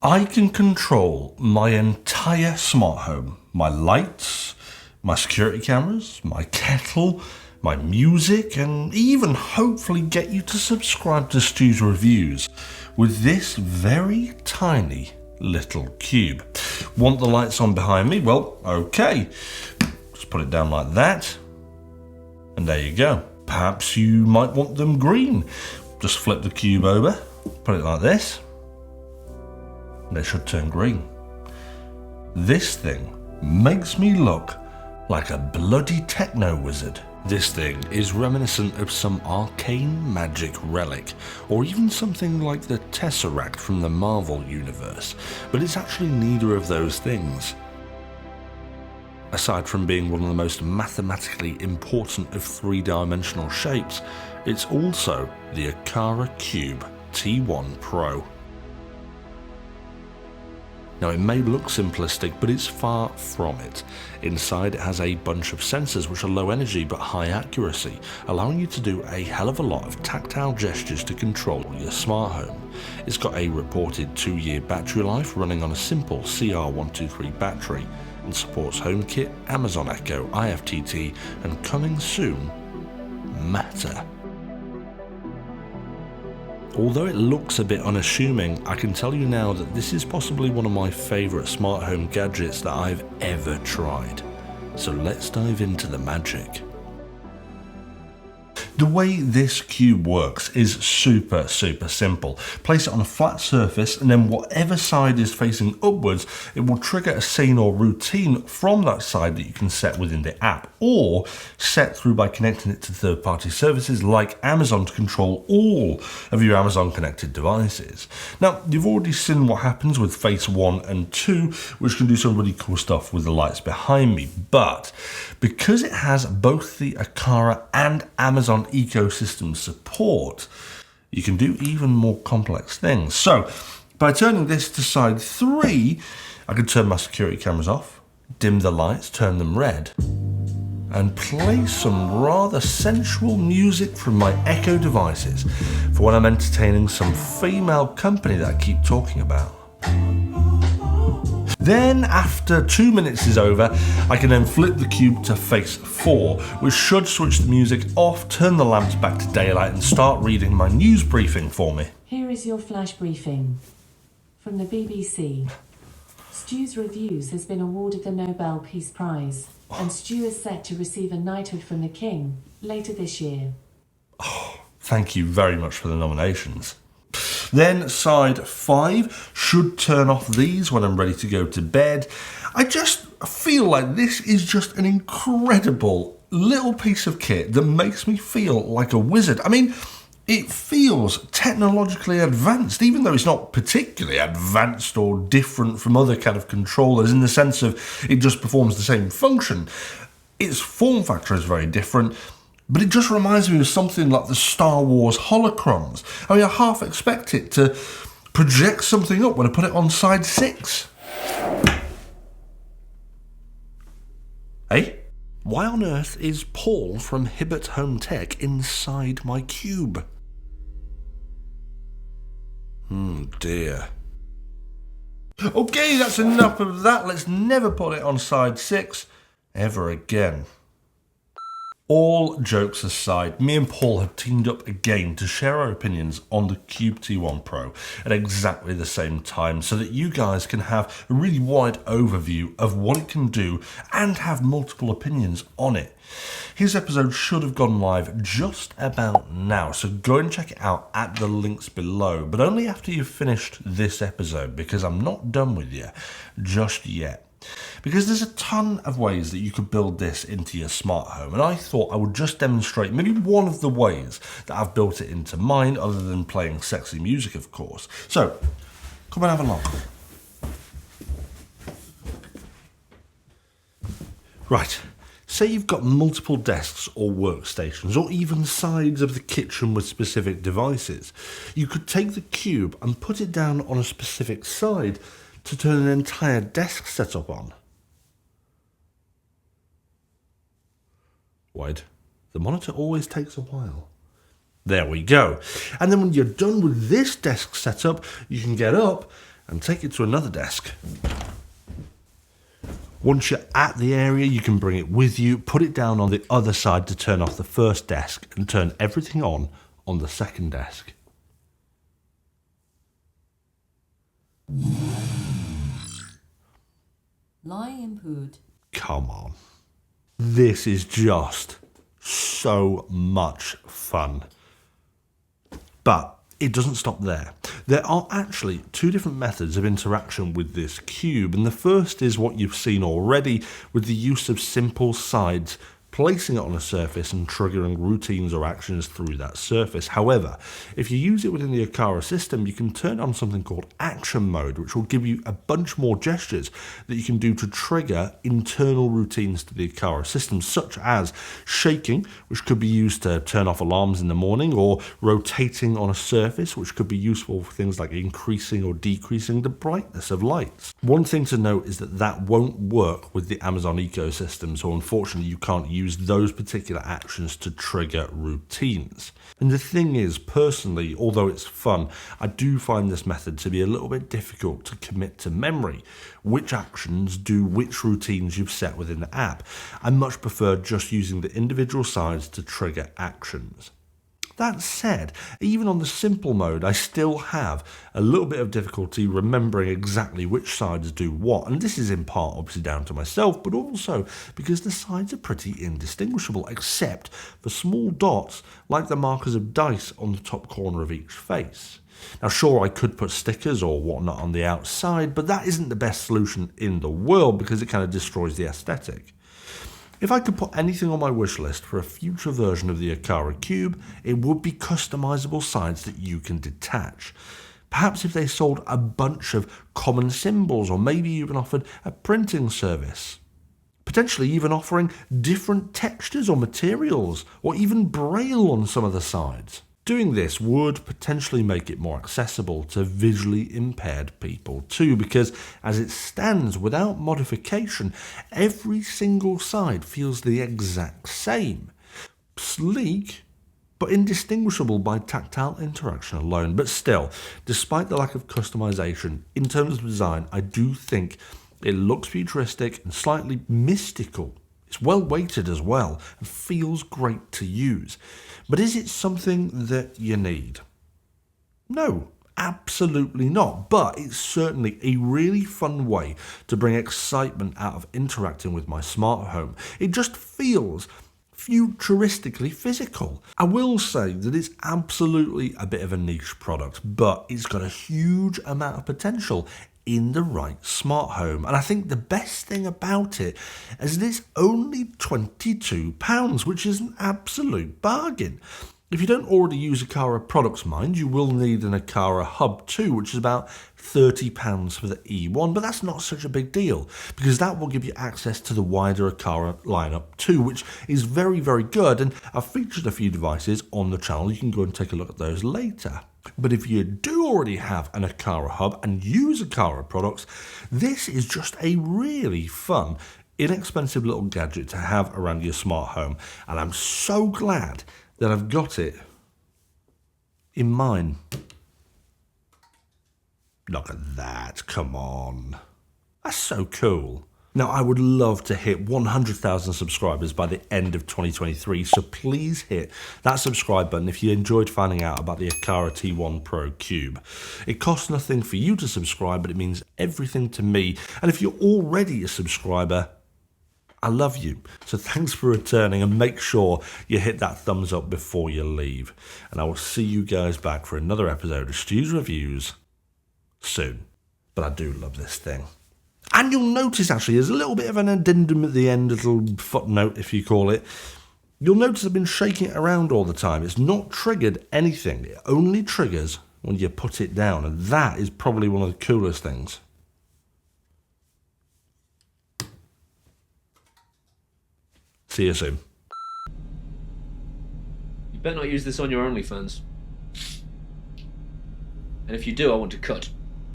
I can control my entire smart home, my lights, my security cameras, my kettle, my music, and even hopefully get you to subscribe to Stu's reviews with this very tiny little cube. Want the lights on behind me? Well, okay. Just put it down like that, and there you go. Perhaps you might want them green. Just flip the cube over, put it like this. They should turn green. This thing makes me look like a bloody techno wizard. This thing is reminiscent of some arcane magic relic, or even something like the Tesseract from the Marvel universe, but it's actually neither of those things. Aside from being one of the most mathematically important of three-dimensional shapes, it's also the Aqara Cube T1 Pro. Now, it may look simplistic, but it's far from it. Inside it has a bunch of sensors which are low energy but high accuracy, allowing you to do a hell of a lot of tactile gestures to control your smart home. It's got a reported 2-year battery life running on a simple CR123 battery, and supports HomeKit, Amazon Echo, IFTT, and coming soon, Matter. Although it looks a bit unassuming, I can tell you now that this is possibly one of my favourite smart home gadgets that I've ever tried. So let's dive into the magic. The way this cube works is super simple. Place it on a flat surface, and then whatever side is facing upwards, it will trigger a scene or routine from that side that you can set within the app, or set through by connecting it to third-party services like Amazon to control all of your Amazon connected devices. Now, you've already seen what happens with phase 1 and 2, which can do some really cool stuff with the lights behind me, but because it has both the Aqara and Amazon ecosystem support, you can do even more complex things. So by turning this to side 3, I can turn my security cameras off, dim the lights, turn them red, and play some rather sensual music from my Echo devices for when I'm entertaining some female company that I keep talking about. Then, after 2 minutes is over, I can then flip the cube to phase 4, which should switch the music off, turn the lamps back to daylight, and start reading my news briefing for me. Here is your flash briefing. From the BBC. Stu's Reviews has been awarded the Nobel Peace Prize, and Stu is set to receive a knighthood from the King later this year. Oh, thank you very much for the nominations. Then side 5 should turn off these when I'm ready to go to bed. I just feel like this is just an incredible little piece of kit that makes me feel like a wizard. I mean, it feels technologically advanced, even though it's not particularly advanced or different from other kind of controllers in the sense of it just performs the same function. Its form factor is very different, but it just reminds me of something like the Star Wars holocrons. I mean, I half expect it to project something up when I put it on side 6. Hey? Why on earth is Paul from Hibbert Home Tech inside my cube? Dear. Okay, that's enough of that. Let's never put it on side 6 ever again. All jokes aside, me and Paul have teamed up again to share our opinions on the Cube T1 Pro at exactly the same time so that you guys can have a really wide overview of what it can do and have multiple opinions on it. His episode should have gone live just about now, so go and check it out at the links below, but only after you've finished this episode, because I'm not done with you just yet. Because there's a ton of ways that you could build this into your smart home, and I thought I would just demonstrate maybe one of the ways that I've built it into mine, other than playing sexy music, of course. So, come and have a look. Right, say you've got multiple desks or workstations, or even sides of the kitchen with specific devices. You could take the cube and put it down on a specific side to turn an entire desk setup on. Wait, the monitor always takes a while. There we go. And then when you're done with this desk setup, you can get up and take it to another desk. Once you're at the area, you can bring it with you, put it down on the other side to turn off the first desk, and turn everything on the second desk. Lie input. Come on. This is just so much fun. But it doesn't stop there. There are actually two different methods of interaction with this cube, and the first is what you've seen already with the use of simple sides, placing it on a surface and triggering routines or actions through that surface. However, if you use it within the Aqara system, you can turn on something called action mode, which will give you a bunch more gestures that you can do to trigger internal routines to the Aqara system, such as shaking, which could be used to turn off alarms in the morning, or rotating on a surface, which could be useful for things like increasing or decreasing the brightness of lights. One thing to note is that that won't work with the Amazon ecosystem, so unfortunately you can't use those particular actions to trigger routines. And the thing is, personally, although it's fun, I do find this method to be a little bit difficult to commit to memory. Which actions do which routines you've set within the app? I much prefer just using the individual sides to trigger actions. That said, even on the simple mode, I still have a little bit of difficulty remembering exactly which sides do what, and this is in part obviously down to myself, but also because the sides are pretty indistinguishable, except for small dots like the markers of dice on the top corner of each face. Now sure, I could put stickers or whatnot on the outside, but that isn't the best solution in the world because it kind of destroys the aesthetic. If I could put anything on my wish list for a future version of the Aqara Cube, it would be customizable sides that you can detach. Perhaps if they sold a bunch of common symbols, or maybe even offered a printing service. Potentially even offering different textures or materials, or even braille on some of the sides. Doing this would potentially make it more accessible to visually impaired people too, because as it stands, without modification, every single side feels the exact same. Sleek, but indistinguishable by tactile interaction alone. But still, despite the lack of customization, in terms of design, I do think it looks futuristic and slightly mystical. It's well weighted as well and feels great to use. But is it something that you need? No, absolutely not. But it's certainly a really fun way to bring excitement out of interacting with my smart home. It just feels futuristically physical. I will say that it's absolutely a bit of a niche product, but it's got a huge amount of potential in the right smart home. And I think the best thing about it is that it's only £22, which is an absolute bargain. If you don't already use Aqara products, mind, you will need an Aqara Hub too, which is about £30 for the E1, but that's not such a big deal because that will give you access to the wider Aqara lineup too, which is very, very good. And I've featured a few devices on the channel. You can go and take a look at those later. But if you do already have an Aqara Hub and use Aqara products, this is just a really fun, inexpensive little gadget to have around your smart home. And I'm so glad that I've got it in mine. Look at that, come on. That's so cool. Now, I would love to hit 100,000 subscribers by the end of 2023, so please hit that subscribe button if you enjoyed finding out about the Aqara T1 Pro Cube. It costs nothing for you to subscribe, but it means everything to me. And if you're already a subscriber, I love you. So thanks for returning, and make sure you hit that thumbs up before you leave. And I will see you guys back for another episode of Stu's Reviews soon. But I do love this thing. And you'll notice, actually, there's a little bit of an addendum at the end, a little footnote, if you call it. You'll notice I've been shaking it around all the time. It's not triggered anything. It only triggers when you put it down. And that is probably one of the coolest things. See you soon. You better not use this on your OnlyFans. And if you do, I want to cut.